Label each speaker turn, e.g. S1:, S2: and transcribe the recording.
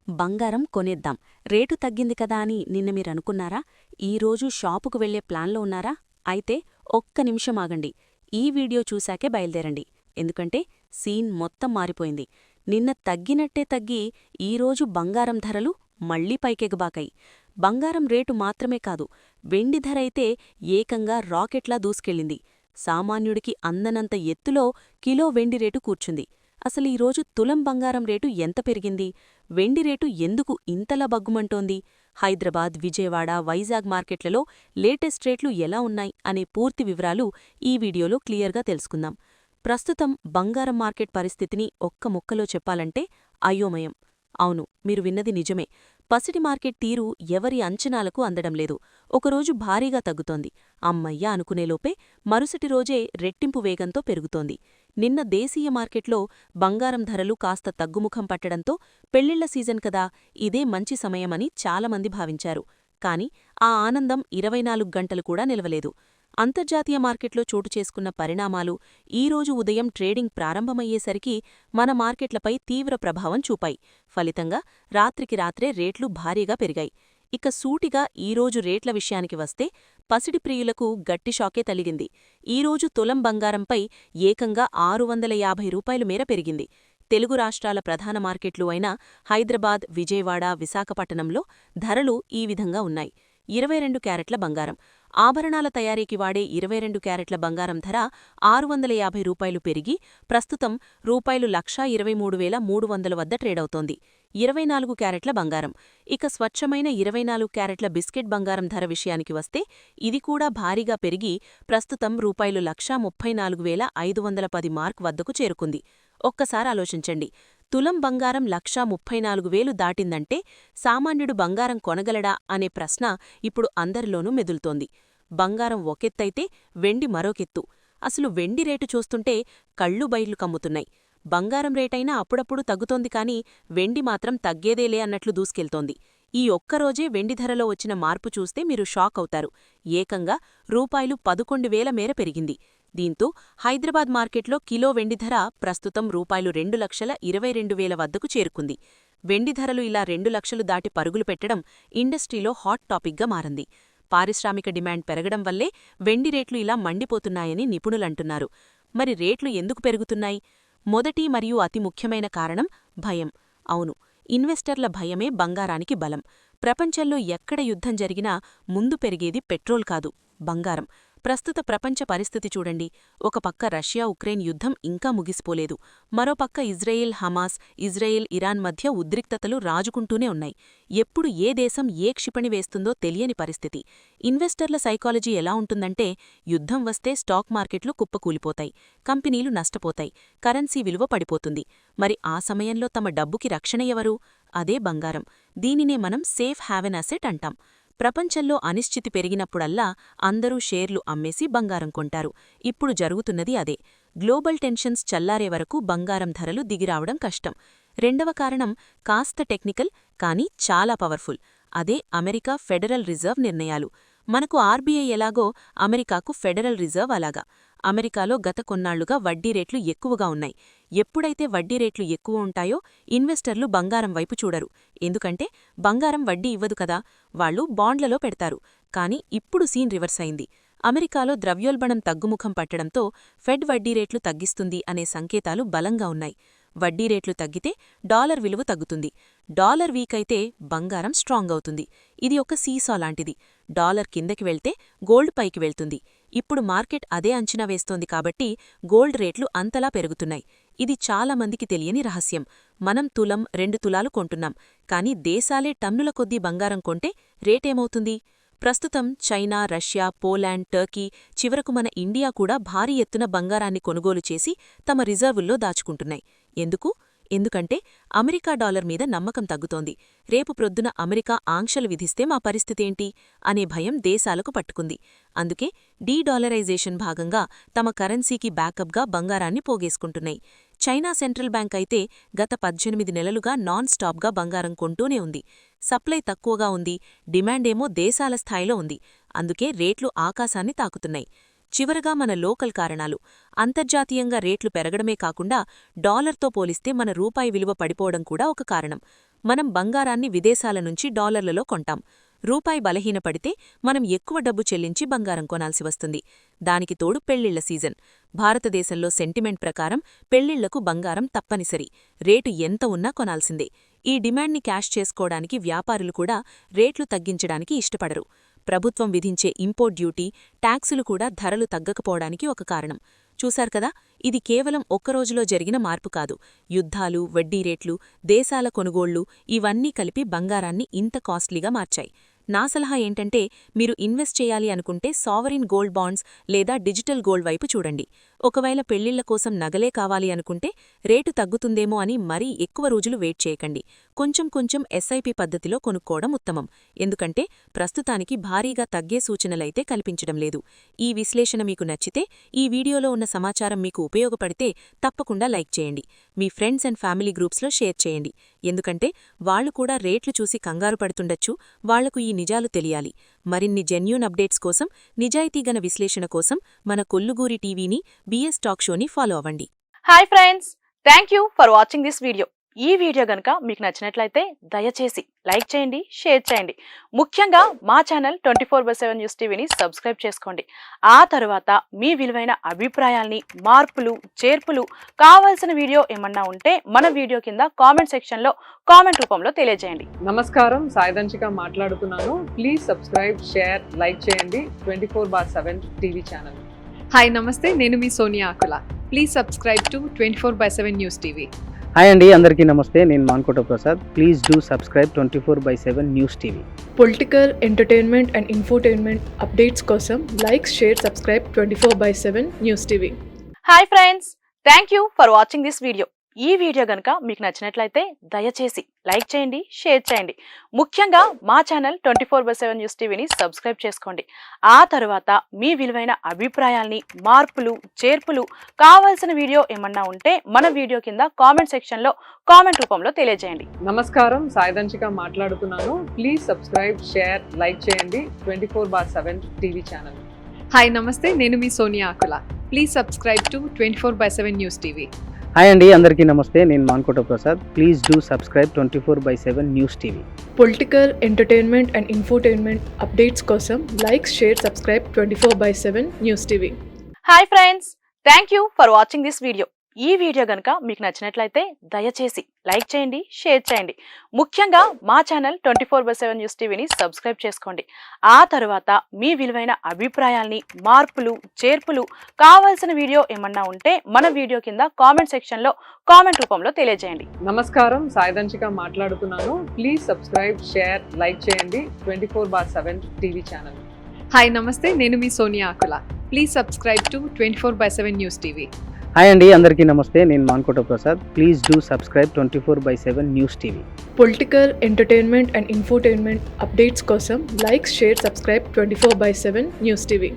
S1: బంగారం కొనేద్దాం, రేటు తగ్గింది కదా అని నిన్న మీరనుకున్నారా? ఈరోజు షాపుకు వెళ్లే ప్లాన్లో ఉన్నారా? అయితే ఒక్క నిమిషం ఆగండి. ఈ వీడియో చూశాకే బయల్దేరండి. ఎందుకంటే సీన్ మొత్తం మారిపోయింది. నిన్న తగ్గినట్టే తగ్గి ఈరోజు బంగారం ధరలు మళ్లీ పైకెగబాకాయి. బంగారం రేటు మాత్రమే కాదు, వెండి ధరైతే ఏకంగా రాకెట్లా దూసుకెళ్ళింది. సామాన్యుడికి అందనంత ఎత్తులో కిలో వెండి రేటు కూర్చుంది. అసలు ఈరోజు తులం బంగారం రేటు ఎంత పెరిగింది? వెండి రేటు ఎందుకు ఇంతలా బగ్గుమంటోంది? హైదరాబాద్, విజయవాడ, వైజాగ్ మార్కెట్లలో లేటెస్ట్ రేట్లు ఎలా ఉన్నాయి అనే పూర్తి వివరాలు ఈ వీడియోలో క్లియర్గా తెలుసుకుందాం. ప్రస్తుతం బంగారం మార్కెట్ పరిస్థితిని ఒక్క ముక్కలో చెప్పాలంటే అయోమయం. అవును, మీరు విన్నది నిజమే. పసిడి మార్కెట్ తీరు ఎవరి అంచనాలకు అందడం లేదు. ఒకరోజు భారీగా తగ్గుతోంది. అమ్మయ్య అనుకునేలోపే మరుసటి రోజే రెట్టింపు వేగంతో పెరుగుతోంది. నిన్న దేశీయ మార్కెట్లో బంగారం ధరలు కాస్త తగ్గుముఖం పట్టడంతో పెళ్లిళ్ల సీజన్ కదా, ఇదే మంచి సమయమని చాలామంది భావించారు. కాని ఆ ఆనందం 24 గంటలు కూడా నిలవలేదు. అంతర్జాతీయ మార్కెట్లో చోటు చేసుకున్న పరిణామాలు ఈరోజు ఉదయం ట్రేడింగ్ ప్రారంభమయ్యేసరికి మన మార్కెట్లపై తీవ్ర ప్రభావం చూపాయి. ఫలితంగా రాత్రికి రాత్రే రేట్లు భారీగా పెరిగాయి. ఇక సూటిగా ఈరోజు రేట్ల విషయానికి వస్తే పసిడి ప్రియులకు గట్టి షాకే తలిగింది. ఈరోజు తులం బంగారంపై ఏకంగా 650 రూపాయలు మేర పెరిగింది. తెలుగు రాష్ట్రాల ప్రధాన మార్కెట్లు అయిన హైదరాబాద్, విజయవాడ, విశాఖపట్టణంలో ధరలు ఈ విధంగా ఉన్నాయి. 22 క్యారెట్ల బంగారం, ఆభరణాల తయారీకి వాడే 22 క్యారెట్ల బంగారం ధర 650 రూపాయలు పెరిగి ప్రస్తుతం రూ.1,23,300 వద్ద ట్రేడవుతోంది. 24 క్యారెట్ల బంగారం. ఇక స్వచ్ఛమైన 24 క్యారెట్ల బిస్కెట్ బంగారం ధర విషయానికి వస్తే ఇది కూడా భారీగా పెరిగి ప్రస్తుతం రూ.1,34,510 మార్క్ వద్దకు చేరుకుంది. ఒక్కసారి ఆలోచించండి. తులం బంగారం 1,34,000 దాటిందంటే సామాన్యుడు బంగారం కొనగలడా అనే ప్రశ్న ఇప్పుడు అందరిలోనూ మెదులుతోంది. బంగారం ఒకెత్తైతే వెండి మరోకెత్తు. అసలు వెండి రేటు చూస్తుంటే కళ్ళు బైర్లు కమ్ముతున్నాయి. బంగారం రేటైనా అప్పుడప్పుడు తగ్గుతోంది కానీ వెండి మాత్రం తగ్గేదేలే అన్నట్లు దూసుకెళ్తోంది. ఈ ఒక్కరోజే వెండి ధరలో వచ్చిన మార్పు చూస్తే మీరు షాక్ అవుతారు. ఏకంగా రూ.11,000 మేర పెరిగింది. దీంతో హైదరాబాద్ మార్కెట్లో కిలో వెండి ధర ప్రస్తుతం రూ.2,22,000 వద్దకు చేరుకుంది. వెండి ధరలు ఇలా 2 లక్షలు దాటి పరుగులు పెట్టడం ఇండస్ట్రీలో హాట్ టాపిక్గా మారింది. పారిశ్రామిక డిమాండ్ పెరగడం వల్లే వెండి రేట్లు ఇలా మండిపోతున్నాయని నిపుణులంటున్నారు. మరి రేట్లు ఎందుకు పెరుగుతున్నాయి? మొదటి మరియు అతి ముఖ్యమైన కారణం భయం. అవును, ఇన్వెస్టర్ల భయమే బంగారానికి బలం. ప్రపంచంలో ఎక్కడ యుద్ధం జరిగినా ముందు పెరిగేది పెట్రోల్ కాదు, బంగారం. ప్రస్తుత ప్రపంచ పరిస్థితి చూడండి. ఒక పక్క రష్యా ఉక్రెయిన్ యుద్ధం ఇంకా ముగిసిపోలేదు. మరోపక్క ఇజ్రాయెల్ హమాస్, ఇజ్రాయెల్ ఇరాన్ మధ్య ఉద్రిక్తతలు రాజుకుంటూనే ఉన్నాయి. ఎప్పుడు ఏ దేశం ఏ క్షిపణి వేస్తుందో తెలియని పరిస్థితి. ఇన్వెస్టర్ల సైకాలజీ ఎలా ఉంటుందంటే యుద్ధం వస్తే స్టాక్ మార్కెట్లు కుప్పకూలిపోతాయి, కంపెనీలు నష్టపోతాయి, కరెన్సీ విలువ పడిపోతుంది. మరి ఆ సమయంలో తమ డబ్బుకి రక్షణ ఎవరు? అదే బంగారం. దీనినే మనం సేఫ్ హ్యావెన్ అసెట్ అంటాం. ప్రపంచంలో అనిశ్చితి పెరిగినప్పుడల్లా అందరూ షేర్లు అమ్మేసి బంగారం కొంటారు. ఇప్పుడు జరుగుతున్నది అదే. గ్లోబల్ టెన్షన్స్ చల్లారే వరకు బంగారం ధరలు దిగిరావడం కష్టం. రెండవ కారణం కాస్త టెక్నికల్ కానీ చాలా పవర్ఫుల్. అదే అమెరికా ఫెడరల్ రిజర్వ్ నిర్ణయాలు. మనకు ఆర్బీఐ ఎలాగో అమెరికాకు ఫెడరల్ రిజర్వ్ అలాగా. అమెరికాలో గత కొన్నాళ్లుగా వడ్డీ రేట్లు ఎక్కువగా ఉన్నాయి. ఎప్పుడైతే వడ్డీ రేట్లు ఎక్కువ ఉంటాయో ఇన్వెస్టర్లు బంగారం వైపు చూడరు. ఎందుకంటే బంగారం వడ్డీ ఇవ్వదు కదా, వాళ్లు బాండ్లలో పెడతారు. కాని ఇప్పుడు సీన్ రివర్స్ అయింది. అమెరికాలో ద్రవ్యోల్బణం తగ్గుముఖం పట్టడంతో ఫెడ్ వడ్డీ రేట్లు తగ్గిస్తుంది అనే సంకేతాలు బలంగా ఉన్నాయి. వడ్డీ రేట్లు తగ్గితే డాలర్ విలువ తగ్గుతుంది. డాలర్ వీక్ అయితే బంగారం స్ట్రాంగ్ అవుతుంది. ఇది ఒక సీసా లాంటిది. డాలర్ కిందకి వెళ్తే గోల్డ్ పైకి వెళ్తుంది. ఇప్పుడు మార్కెట్ అదే అంచనా వేస్తోంది కాబట్టి గోల్డ్ రేట్లు అంతలా పెరుగుతున్నాయి. ఇది చాలా మందికి తెలియని రహస్యం. మనం తులం, 2 తులాలు కొంటున్నాం. కానీ దేశాలే టన్నుల కొద్దీ బంగారం కొంటే రేటేమవుతుంది? ప్రస్తుతం చైనా, రష్యా, పోలాండ్, టర్కీ, చివరకు మన ఇండియా కూడా భారీ ఎత్తున బంగారాన్ని కొనుగోలు చేసి తమ రిజర్వుల్లో దాచుకుంటున్నాయి. ఎందుకు? ఎందుకంటే అమెరికా డాలర్ మీద నమ్మకం తగ్గుతోంది. రేపు ప్రొద్దున అమెరికా ఆంక్షలు విధిస్తే మా పరిస్థితేంటి అనే భయం దేశాలకు పట్టుకుంది. అందుకే డీడాలరైజేషన్ భాగంగా తమ కరెన్సీకి బ్యాకప్గా బంగారాన్ని పోగేసుకుంటున్నాయి. చైనా సెంట్రల్ బ్యాంక్ అయితే గత 18 నెలలుగా నాన్ స్టాప్గా బంగారం కొంటూనే ఉంది. సప్లై తక్కువగా ఉంది, డిమాండేమో దేశాల స్థాయిలో ఉంది. అందుకే రేట్లు ఆకాశాన్ని తాకుతున్నాయి. చివరగా మన లోకల్ కారణాలు. అంతర్జాతీయంగా రేట్లు పెరగడమే కాకుండా డాలర్తో పోలిస్తే మన రూపాయి విలువ పడిపోవడం కూడా ఒక కారణం. మనం బంగారాన్ని విదేశాల నుంచి డాలర్లలో కొంటాం. రూపాయి బలహీనపడితే మనం ఎక్కువ డబ్బు చెల్లించి బంగారం కొనాల్సి వస్తుంది. దానికి తోడు పెళ్లిళ్ల సీజన్. భారతదేశంలో సెంటిమెంట్ ప్రకారం పెళ్లిళ్లకు బంగారం తప్పనిసరి. రేటు ఎంత ఉన్నా కొనాల్సిందే. ఈ డిమాండ్ని క్యాష్ చేసుకోవడానికి వ్యాపారులు కూడా రేట్లు తగ్గించడానికి ఇష్టపడరు. ప్రభుత్వం విధించే ఇంపోర్ట్ డ్యూటీ, ట్యాక్సులు కూడా ధరలు తగ్గకపోవడానికి ఒక కారణం. చూశారు కదా, ఇది కేవలం ఒక్కరోజులో జరిగిన మార్పు కాదు. యుద్ధాలు, వడ్డీ రేట్లు, దేశాల కొనుగోళ్లు ఇవన్నీ కలిపి బంగారాన్ని ఇంత కాస్ట్లీగా మార్చాయి. నా సలహా ఏంటంటే, మీరు ఇన్వెస్ట్ చేయాలి అనుకుంటే సావరిన్ గోల్డ్ బాండ్స్ లేదా డిజిటల్ గోల్డ్ వైపు చూడండి. ఒకవేళ పెళ్లిళ్ల కోసం నగలే కావాలి అనుకుంటే రేటు తగ్గుతుందేమో అని మరీ ఎక్కువ రోజులు వెయిట్ చేయకండి. కొంచెం కొంచెం ఎస్ఐపి పద్ధతిలో కొనుక్కోవడం ఉత్తమం. ఎందుకంటే ప్రస్తుతానికి భారీగా తగ్గే సూచనలైతే కల్పించడం లేదు. ఈ విశ్లేషణ మీకు నచ్చితే, ఈ వీడియోలో ఉన్న సమాచారం మీకు ఉపయోగపడితే తప్పకుండా లైక్ చేయండి. మీ ఫ్రెండ్స్ అండ్ ఫ్యామిలీ గ్రూప్స్లో షేర్ చేయండి. ఎందుకంటే వాళ్లు కూడా రేట్లు చూసి కంగారు పడుతుండొచ్చు. వాళ్లకు ఈ నిజాలు తెలియాలి. మరిన్ని జెన్యూన్ అప్డేట్స్ కోసం, నిజాయితీగల విశ్లేషణ కోసం మన కొల్లుగూరి టీవీని, బిఎస్ టాక్ షోని ఫాలో అవ్వండి.
S2: Hi friends, thank you for watching this video. ఈ వీడియో గనుక మీకు నచ్చినట్లయితే దయచేసి లైక్ చేయండి, షేర్ చేయండి. ముఖ్యంగా మా ఛానల్ 24/7 న్యూస్ టీవీని సబ్స్క్రైబ్ చేసుకోండి. ఆ తర్వాత మీ విలువైన అభిప్రాయాల్ని, మార్పులు, చేర్పులు, కావాల్సిన వీడియో ఏమన్నా ఉంటే మన వీడియో కింద కామెంట్ సెక్షన్లో కామెంట్ రూపంలో తెలియజేయండి.
S3: నమస్కారం, సాయిదంచిక మాట్లాడుతున్నాను. ప్లీజ్ సబ్స్క్రైబ్, షేర్, లైక్ చేయండి 24/7 టీవీ ఛానల్.
S4: హాయ్ నమస్తే, నేను మీ Sonia Akula. Please subscribe to 24/7 news TV.
S5: Hi అండి, అందరికీ నమస్తే. నేను Mankota Prasad. Please do subscribe 24/7 news TV.
S6: Political, entertainment and infotainment updates కోసం like, share, subscribe 24/7 news TV.
S2: Hi friends, thank you for watching this video. ఈ video గనుక మీకు నచ్చినట్లయితే దయచేసి లైక్ చేయండి, షేర్ చేయండి. ముఖ్యంగా మా ఛానల్ 24/7 న్యూస్ టీవీని సబ్స్క్రైబ్ చేసుకోండి. ఆ తర్వాత మీ విలువైన అభిప్రాయాల్ని, మార్పులు, చేర్పులు, కావాల్సిన వీడియో ఏమన్నా ఉంటే మన వీడియో కింద కామెంట్ సెక్షన్లో కామెంట్ రూపంలో తెలియజేయండి.
S3: నమస్కారం, సాయిదంచిక మాట్లాడుతున్నాను. ప్లీజ్ సబ్స్క్రైబ్, షేర్, లైక్ చేయండి 24/7 టీవీ ఛానల్.
S4: హాయ్ నమస్తే, నేను మీ Sonia Akula. Please subscribe to 24/7 news TV.
S5: Hi అండి, అందరికీ నమస్తే. నేను Mankota Prasad. Please do subscribe 24/7 news TV.
S6: Political, entertainment and infotainment updates కోసం like, share, subscribe 24/7 news TV.
S2: Hi friends, thank you for watching this video. ఈ video గనుక మీకు నచ్చినట్లయితే దయచేసి లైక్ చేయండి, షేర్ చేయండి. ముఖ్యంగా మా ఛానల్ 24/7 న్యూస్ టీవీని సబ్స్క్రైబ్ చేసుకోండి. ఆ తర్వాత మీ విలువైన అభిప్రాయాల్ని, మార్పులు, చేర్పులు, కావాల్సిన వీడియో ఏమన్నా ఉంటే మన వీడియో కింద కామెంట్ సెక్షన్లో కామెంట్ రూపంలో తెలియజేయండి.
S3: నమస్కారం, సాయిదంచిక మాట్లాడుతున్నాను. ప్లీజ్ సబ్స్క్రైబ్, షేర్, లైక్ చేయండి 24/7 టీవీ ఛానల్.
S4: హాయ్ నమస్తే, నేను మీ Sonia Akula. Please subscribe to 24/7 news TV.
S5: Hi అండి, అందరికీ నమస్తే. నేను Mankota Prasad. Please do subscribe 24/7 news TV.
S6: Political, entertainment and infotainment updates కోసం like, share, subscribe 24/7 news TV.